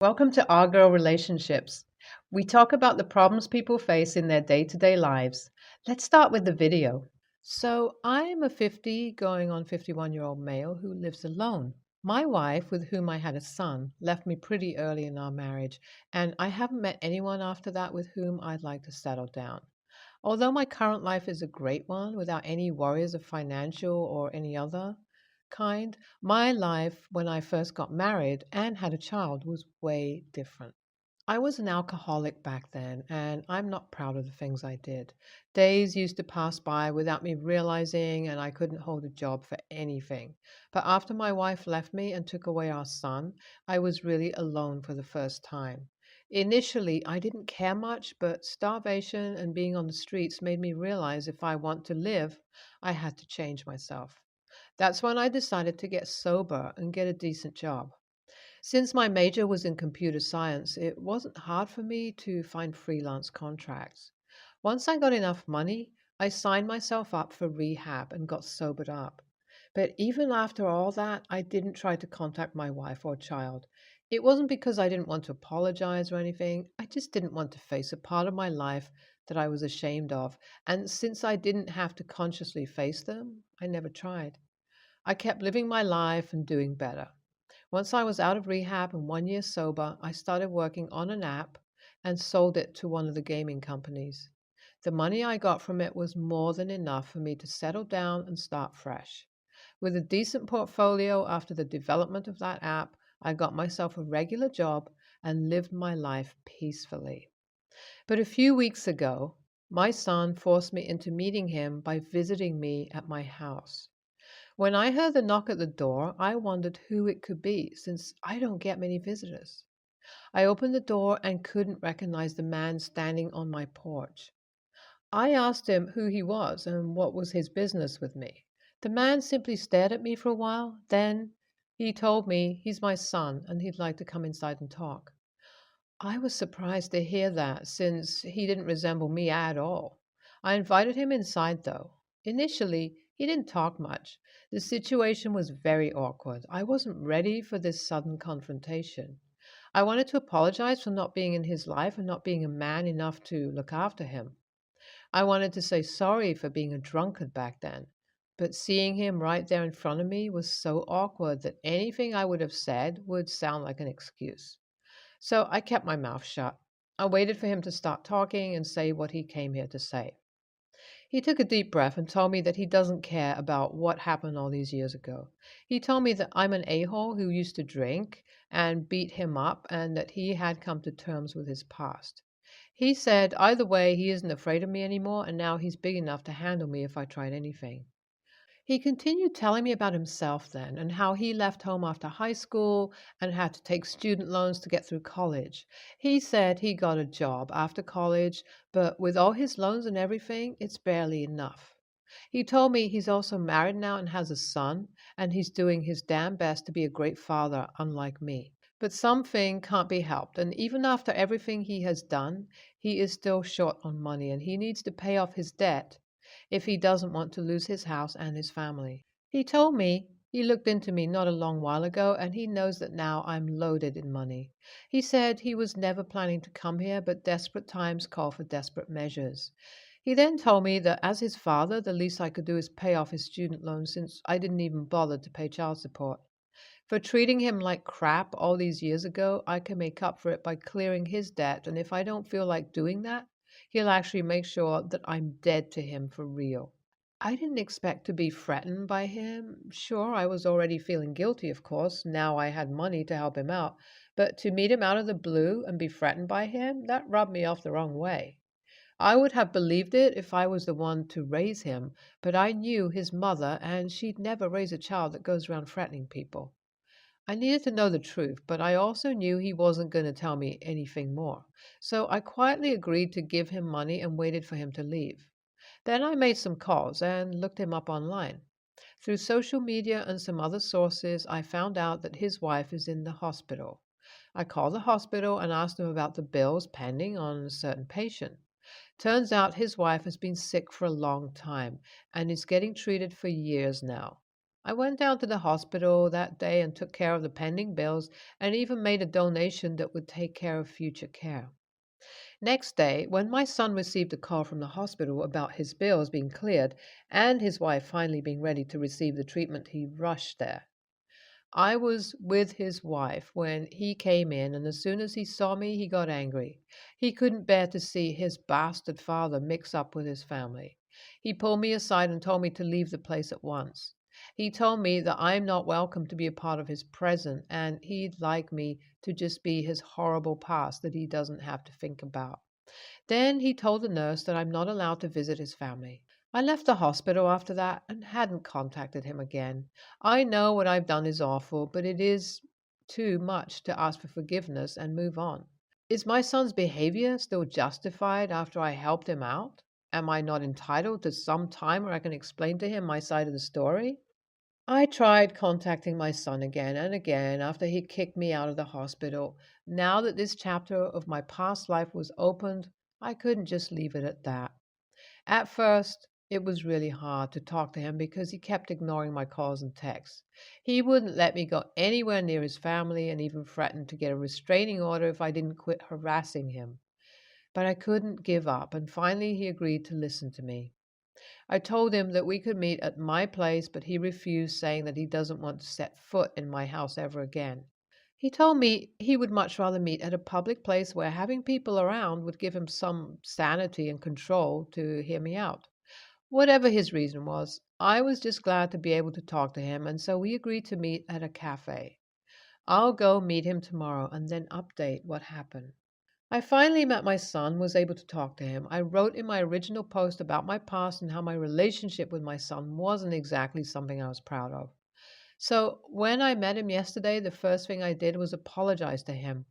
Welcome to Our Girl Relationships. We talk about the problems people face in their day to day lives. Let's start with the video. So, I'm a 50 going on 51-year-old male who lives alone. My wife, with whom I had a son, left me pretty early in our marriage, and I haven't met anyone after that with whom I'd like to settle down. Although my current life is a great one without any worries of financial or any other kind, my life when I first got married and had a child was way different. I was an alcoholic back then, and I'm not proud of the things I did. Days used to pass by without me realizing, and I couldn't hold a job for anything. But after my wife left me and took away our son, I was really alone for the first time. Initially, I didn't care much, but starvation and being on the streets made me realize if I want to live, I had to change myself. That's when I decided to get sober and get a decent job. Since my major was in computer science, it wasn't hard for me to find freelance contracts. Once I got enough money, I signed myself up for rehab and got sobered up. But even after all that, I didn't try to contact my wife or child. It wasn't because I didn't want to apologize or anything. I just didn't want to face a part of my life that I was ashamed of. And since I didn't have to consciously face them, I never tried. I kept living my life and doing better. Once I was out of rehab and 1 year sober, I started working on an app and sold it to one of the gaming companies. The money I got from it was more than enough for me to settle down and start fresh. With a decent portfolio after the development of that app, I got myself a regular job and lived my life peacefully. But a few weeks ago, my son forced me into meeting him by visiting me at my house. When I heard the knock at the door, I wondered who it could be since I don't get many visitors. I opened the door and couldn't recognize the man standing on my porch. I asked him who he was and what was his business with me. The man simply stared at me for a while. Then he told me he's my son and he'd like to come inside and talk. I was surprised to hear that since he didn't resemble me at all. I invited him inside, though. Initially, he didn't talk much. The situation was very awkward. I wasn't ready for this sudden confrontation. I wanted to apologize for not being in his life and not being a man enough to look after him. I wanted to say sorry for being a drunkard back then. But seeing him right there in front of me was so awkward that anything I would have said would sound like an excuse. So I kept my mouth shut. I waited for him to start talking and say what he came here to say. He took a deep breath and told me that he doesn't care about what happened all these years ago. He told me that I'm an a hole who used to drink and beat him up and that he had come to terms with his past. He said either way, he isn't afraid of me anymore, and now he's big enough to handle me if I tried anything. He continued telling me about himself then and how he left home after high school and had to take student loans to get through college. He said he got a job after college, but with all his loans and everything, it's barely enough. He told me he's also married now and has a son, and he's doing his damn best to be a great father, unlike me. But something can't be helped, and even after everything he has done, he is still short on money and he needs to pay off his debt if he doesn't want to lose his house and his family. He told me he looked into me not a long while ago and he knows that now I'm loaded in money. He said he was never planning to come here, but desperate times call for desperate measures. He then told me that as his father, the least I could do is pay off his student loans since I didn't even bother to pay child support. For treating him like crap all these years ago, I can make up for it by clearing his debt, and if I don't feel like doing that, he'll actually make sure that I'm dead to him for real. I didn't expect to be threatened by him. Sure, I was already feeling guilty, of course, now I had money to help him out, but to meet him out of the blue and be threatened by him, that rubbed me off the wrong way. I would have believed it if I was the one to raise him, but I knew his mother, and she'd never raise a child that goes around threatening people. I needed to know the truth, but I also knew he wasn't going to tell me anything more. So I quietly agreed to give him money and waited for him to leave. Then I made some calls and looked him up online. Through social media and some other sources, I found out that his wife is in the hospital. I called the hospital and asked them about the bills pending on a certain patient. Turns out his wife has been sick for a long time and is getting treated for years now. I went down to the hospital that day and took care of the pending bills and even made a donation that would take care of future care. Next day, when my son received a call from the hospital about his bills being cleared and his wife finally being ready to receive the treatment, he rushed there. I was with his wife when he came in, and as soon as he saw me, he got angry. He couldn't bear to see his bastard father mix up with his family. He pulled me aside and told me to leave the place at once. He told me that I'm not welcome to be a part of his present, and he'd like me to just be his horrible past that he doesn't have to think about. Then he told the nurse that I'm not allowed to visit his family. I left the hospital after that and hadn't contacted him again. I know what I've done is awful, but it is too much to ask for forgiveness and move on. Is my son's behavior still justified after I helped him out? Am I not entitled to some time where I can explain to him my side of the story? I tried contacting my son again and again after he kicked me out of the hospital. Now that this chapter of my past life was opened, I couldn't just leave it at that. At first, it was really hard to talk to him because he kept ignoring my calls and texts. He wouldn't let me go anywhere near his family and even threatened to get a restraining order if I didn't quit harassing him. But I couldn't give up, and finally he agreed to listen to me. I told him that we could meet at my place, but he refused, saying that he doesn't want to set foot in my house ever again. He told me he would much rather meet at a public place where having people around would give him some sanity and control to hear me out. Whatever his reason was, I was just glad to be able to talk to him, and so we agreed to meet at a cafe. I'll go meet him tomorrow and then update what happened. I finally met my son, was able to talk to him. I wrote in my original post about my past and how my relationship with my son wasn't exactly something I was proud of. So when I met him yesterday, the first thing I did was apologize to him.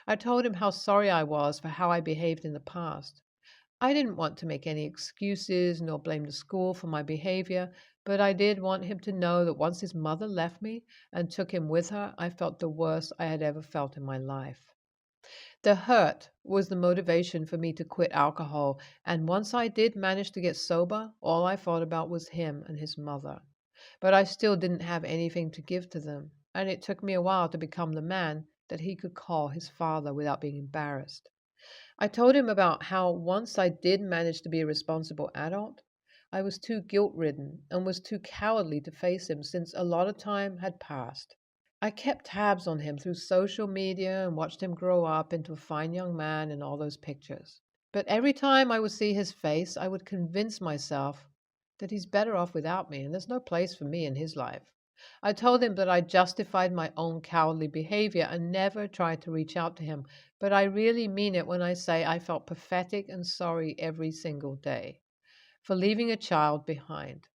I told him how sorry I was for how I behaved in the past. I didn't want to make any excuses nor blame the school for my behavior, but I did want him to know that once his mother left me and took him with her, I felt the worst I had ever felt in my life. The hurt was the motivation for me to quit alcohol, and once I did manage to get sober, all I thought about was him and his mother. But I still didn't have anything to give to them, and it took me a while to become the man that he could call his father without being embarrassed. I told him about how once I did manage to be a responsible adult, I was too guilt ridden and was too cowardly to face him since a lot of time had passed. I kept tabs on him through social media and watched him grow up into a fine young man in all those pictures. But every time I would see his face, I would convince myself that he's better off without me and there's no place for me in his life. I told him that I justified my own cowardly behavior and never tried to reach out to him, but I really mean it when I say I felt pathetic and sorry every single day for leaving a child behind.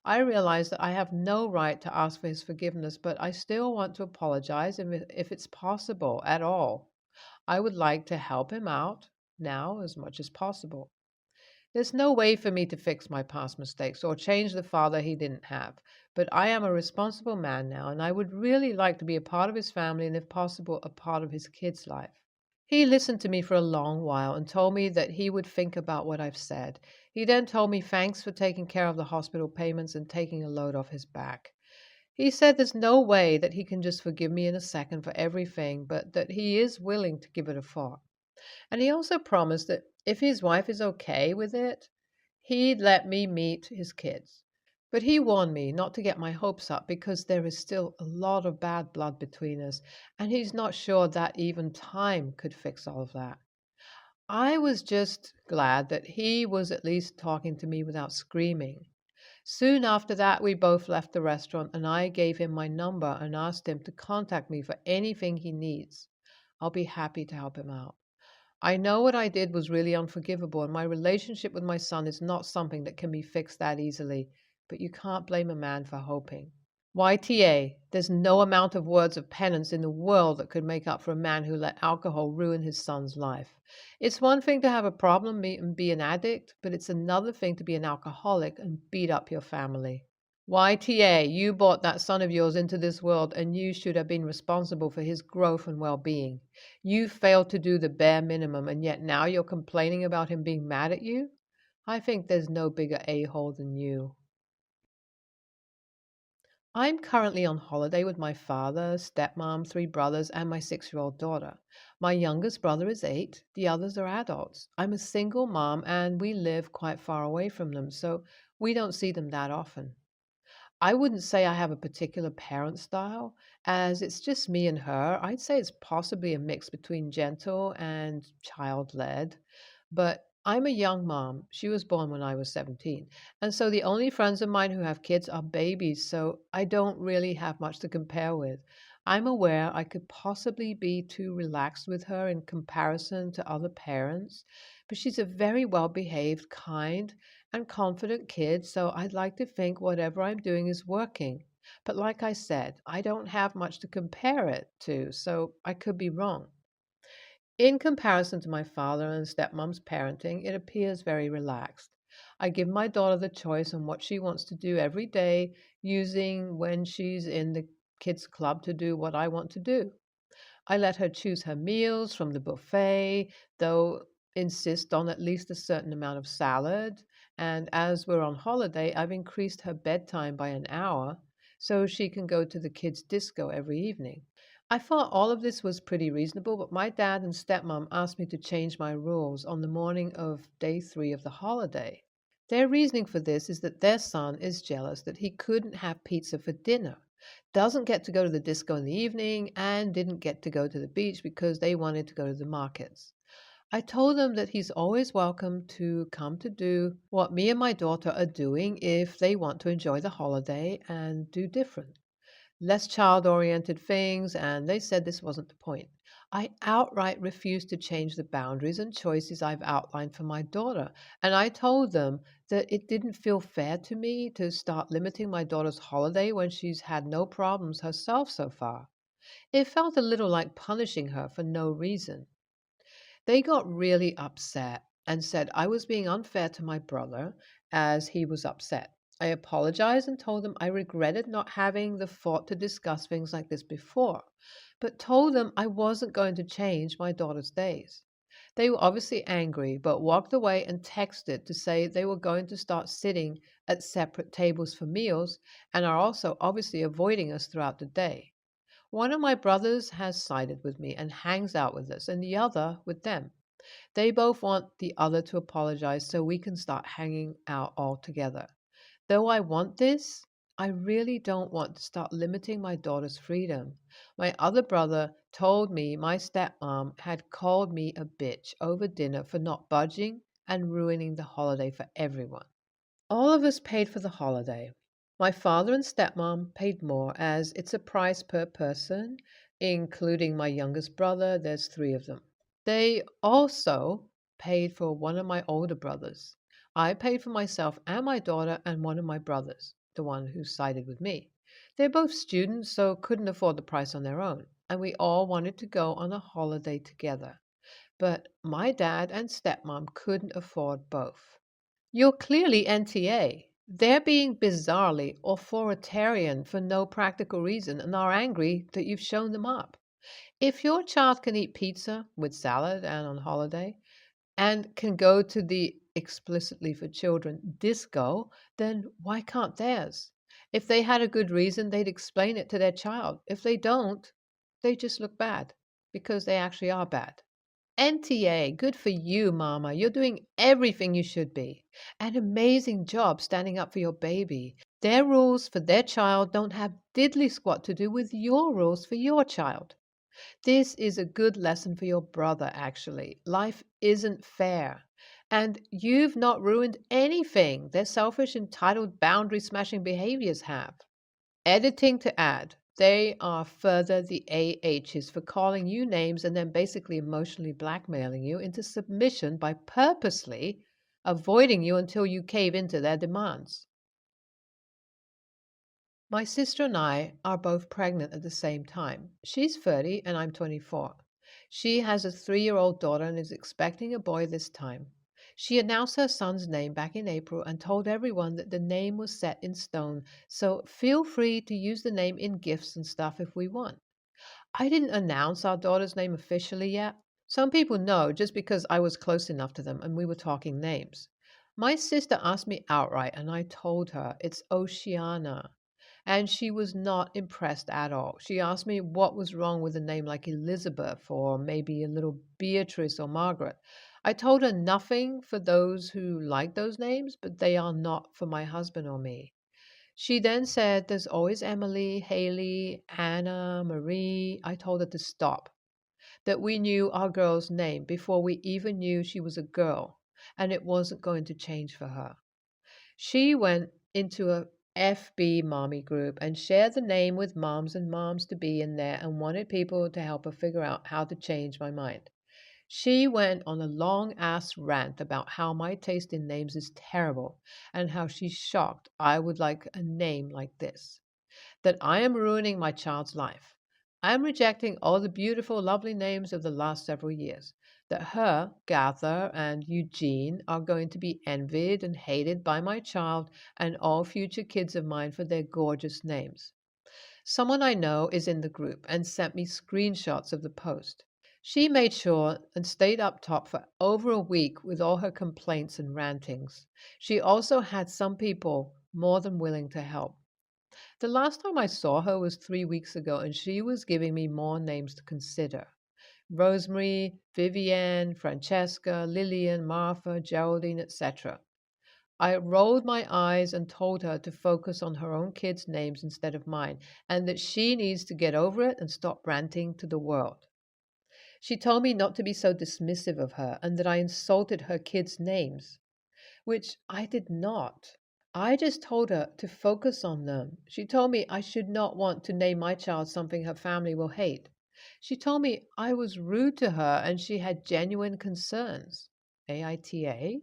I realize that I have no right to ask for his forgiveness, but I still want to apologize if it's possible at all. I would like to help him out now as much as possible. There's no way for me to fix my past mistakes or change the father he didn't have, but I am a responsible man now, and I would really like to be a part of his family and, if possible, a part of his kid's life. He listened to me for a long while and told me that he would think about what I've said. He then told me thanks for taking care of the hospital payments and taking a load off his back. He said there's no way that he can just forgive me in a second for everything, but that he is willing to give it a thought. And he also promised that if his wife is okay with it, he'd let me meet his kids. But he warned me not to get my hopes up because there is still a lot of bad blood between us, and he's not sure that even time could fix all of that. I was just glad that he was at least talking to me without screaming. Soon after that, we both left the restaurant, and I gave him my number and asked him to contact me for anything he needs. I'll be happy to help him out. I know what I did was really unforgivable, and my relationship with my son is not something that can be fixed that easily, but you can't blame a man for hoping. YTA, there's no amount of words of penance in the world that could make up for a man who let alcohol ruin his son's life. It's one thing to have a problem and be an addict, but it's another thing to be an alcoholic and beat up your family. YTA, you brought that son of yours into this world and you should have been responsible for his growth and well being. You failed to do the bare minimum, and yet now you're complaining about him being mad at you? I think there's no bigger a hole than you. I'm currently on holiday with my father, stepmom, three brothers, and my 6-year-old daughter. My youngest brother is 8, the others are adults. I'm a single mom and we live quite far away from them, so we don't see them that often. I wouldn't say I have a particular parent style, as it's just me and her. I'd say it's possibly a mix between gentle and child led. But I'm a young mom. She was born when I was 17. And so the only friends of mine who have kids are babies, so I don't really have much to compare with. I'm aware I could possibly be too relaxed with her in comparison to other parents, but she's a very well behaved, kind, and confident kid, so I'd like to think whatever I'm doing is working. But like I said, I don't have much to compare it to, so I could be wrong. In comparison to my father and stepmom's parenting, it appears very relaxed. I give my daughter the choice on what she wants to do every day, using when she's in the kids' club to do what I want to do. I let her choose her meals from the buffet, though insist on at least a certain amount of salad. And as we're on holiday, I've increased her bedtime by an hour so she can go to the kids' disco every evening. I thought all of this was pretty reasonable, but my dad and stepmom asked me to change my rules on the morning of day 3 of the holiday. Their reasoning for this is that their son is jealous that he couldn't have pizza for dinner, doesn't get to go to the disco in the evening, and didn't get to go to the beach because they wanted to go to the markets. I told them that he's always welcome to come to do what me and my daughter are doing if they want to enjoy the holiday and do different, less child oriented things, and they said this wasn't the point. I outright refused to change the boundaries and choices I've outlined for my daughter, and I told them that it didn't feel fair to me to start limiting my daughter's holiday when she's had no problems herself so far. It felt a little like punishing her for no reason. They got really upset and said I was being unfair to my brother as he was upset. I apologized and told them I regretted not having the thought to discuss things like this before, but told them I wasn't going to change my daughter's days. They were obviously angry, but walked away and texted to say they were going to start sitting at separate tables for meals and are also obviously avoiding us throughout the day. One of my brothers has sided with me and hangs out with us, and the other with them. They both want the other to apologize so we can start hanging out all together. Though I want this, I really don't want to start limiting my daughter's freedom. My other brother told me my stepmom had called me a bitch over dinner for not budging and ruining the holiday for everyone. All of us paid for the holiday. My father and stepmom paid more as it's a price per person, including my youngest brother. There's 3 of them. They also paid for one of my older brothers. I paid for myself and my daughter and one of my brothers, the one who sided with me. They're both students, so couldn't afford the price on their own, and we all wanted to go on a holiday together. But my dad and stepmom couldn't afford both. You're clearly NTA. They're being bizarrely authoritarian for no practical reason and are angry that you've shown them up. If your child can eat pizza with salad and on holiday and can go to the explicitly for children disco, then why can't theirs? If they had a good reason, they'd explain it to their child. If they don't, they just look bad because they actually are bad. NTA, good for you, Mama. You're doing everything you should be. An amazing job standing up for your baby. Their rules for their child don't have diddly squat to do with your rules for your child. This is a good lesson for your brother, actually. Life isn't fair. And you've not ruined anything their selfish, entitled, boundary smashing behaviors have. Editing to add. They are further the AHs for calling you names and then basically emotionally blackmailing you into submission by purposely avoiding you until you cave into their demands. My sister and I are both pregnant at the same time. She's 30 and I'm 24. She has a 3-year-old daughter and is expecting a boy this time. She announced her son's name back in April and told everyone that the name was set in stone, so feel free to use the name in gifts and stuff if we want. I didn't announce our daughter's name officially yet. Some people know just because I was close enough to them and we were talking names. My sister asked me outright and I told her it's Oceana. And she was not impressed at all. She asked me what was wrong with a name like Elizabeth or maybe a little Beatrice or Margaret. I told her nothing for those who like those names, but they are not for my husband or me. She then said there's always Emily, Haley, Anna, Marie. I told her to stop, that we knew our girl's name before we even knew she was a girl, and it wasn't going to change for her. She went into a FB mommy group and shared the name with moms and moms to be in there and wanted people to help her figure out how to change my mind. She went on a long ass rant about how my taste in names is terrible and how she's shocked I would like a name like this, that I am ruining my child's life. I am rejecting all the beautiful, lovely names of the last several years. That her, Gather, and Eugene are going to be envied and hated by my child and all future kids of mine for their gorgeous names. Someone I know is in the group and sent me screenshots of the post. She made sure and stayed up top for over a week with all her complaints and rantings. She also had some people more than willing to help. The last time I saw her was 3 weeks ago, and she was giving me more names to consider: Rosemary, Vivienne, Francesca, Lillian, Martha, Geraldine, etc. I rolled my eyes and told her to focus on her own kids' names instead of mine, and that she needs to get over it and stop ranting to the world. She told me not to be so dismissive of her and that I insulted her kids' names, which I did not. I just told her to focus on them. She told me I should not want to name my child something her family will hate. She told me I was rude to her and she had genuine concerns. AITA?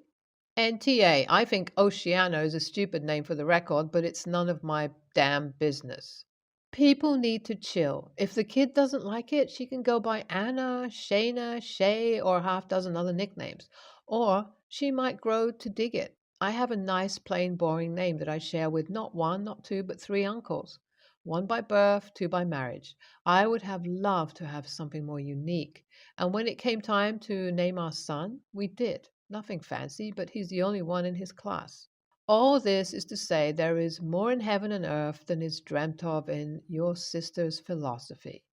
NTA. I think Oceania is a stupid name for the record, but it's none of my damn business. People need to chill. If the kid doesn't like it, she can go by Anna, Shayna, Shay, or a half dozen other nicknames. Or she might grow to dig it. I have a nice, plain, boring name that I share with not one, not two, but three uncles. One by birth, two by marriage. I would have loved to have something more unique. And when it came time to name our son, we did. Nothing fancy, but he's the only one in his class. All this is to say there is more in heaven and earth than is dreamt of in your sister's philosophy.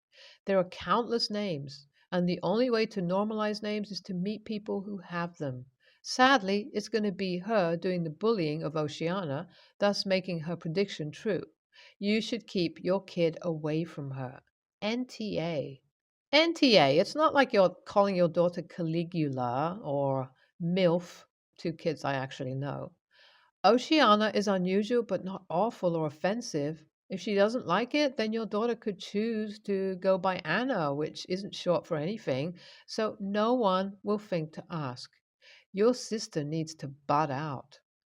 There are countless names, and the only way to normalize names is to meet people who have them. Sadly, it's going to be her doing the bullying of Oceana, thus making her prediction true. You should keep your kid away from her. NTA. NTA, it's not like you're calling your daughter Caligula or MILF, two kids I actually know. Oceana is unusual but not awful or offensive. If she doesn't like it, then your daughter could choose to go by Anna, which isn't short for anything, so no one will think to ask. Your sister needs to butt out.